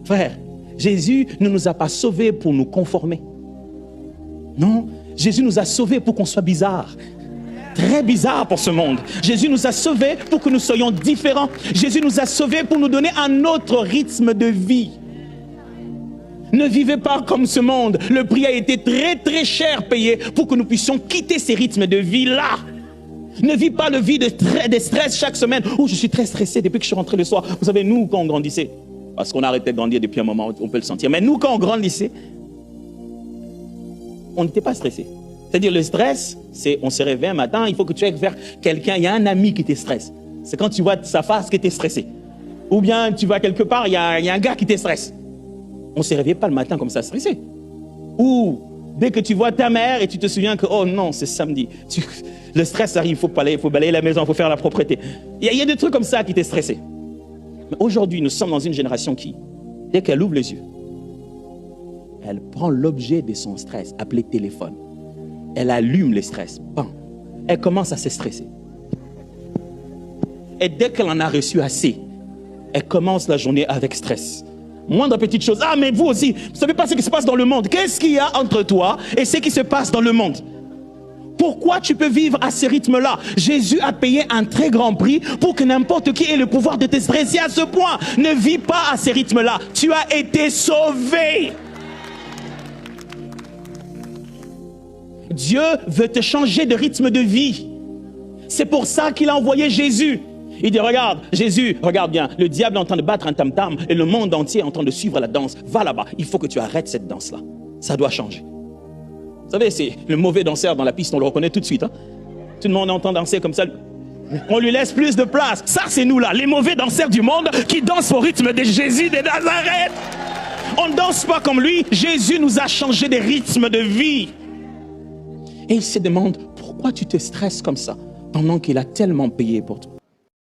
Frère, Jésus ne nous a pas sauvés pour nous conformer. Non, Jésus nous a sauvés pour qu'on soit bizarre. Très bizarre pour ce monde. Jésus nous a sauvés pour que nous soyons différents. Jésus nous a sauvés pour nous donner un autre rythme de vie. Ne vivez pas comme ce monde. Le prix a été très très cher payé pour que nous puissions quitter ces rythmes de vie-là. Ne vis pas le vie de stress chaque semaine. Oh, je suis très stressé depuis que je suis rentré le soir. Vous savez, nous, quand on grandissait, parce qu'on a arrêté de grandir depuis un moment, on peut le sentir. Mais nous, quand on grandissait, on n'était pas stressé. C'est-à-dire, le stress, c'est on se réveille un matin, il faut que tu ailles vers quelqu'un. Il y a un ami qui te stresse. C'est quand tu vois sa face que tu es stressé. Ou bien tu vas quelque part, il y a un gars qui te stresse. On ne se réveille pas le matin comme ça stressé. Ou dès que tu vois ta mère et tu te souviens que, oh non, c'est samedi. Le stress arrive, il faut balayer la maison, il faut faire la propreté. Il y a des trucs comme ça qui t'est stressé. Mais aujourd'hui, nous sommes dans une génération qui, dès qu'elle ouvre les yeux, elle prend l'objet de son stress, appelé téléphone. Elle allume le stress. Bam. Elle commence à se stresser. Et dès qu'elle en a reçu assez, elle commence la journée avec stress. Moindre petite chose. Ah, mais vous aussi, vous ne savez pas ce qui se passe dans le monde. Qu'est-ce qu'il y a entre toi et ce qui se passe dans le monde? Pourquoi tu peux vivre à ce rythme-là? Jésus a payé un très grand prix pour que n'importe qui ait le pouvoir de te stresser à ce point. Ne vis pas à ce rythme-là. Tu as été sauvé. Dieu veut te changer de rythme de vie. C'est pour ça qu'il a envoyé Jésus. Il dit, regarde, Jésus, regarde bien, le diable est en train de battre un tam-tam et le monde entier est en train de suivre la danse. Va là-bas, il faut que tu arrêtes cette danse-là. Ça doit changer. Vous savez, c'est le mauvais danseur dans la piste, on le reconnaît tout de suite. Hein? Tout le monde entend danser comme ça. On lui laisse plus de place. Ça, c'est nous là, les mauvais danseurs du monde qui dansent au rythme de Jésus de Nazareth. On ne danse pas comme lui. Jésus nous a changé de rythme de vie. Et il se demande, pourquoi tu te stresses comme ça pendant qu'il a tellement payé pour toi?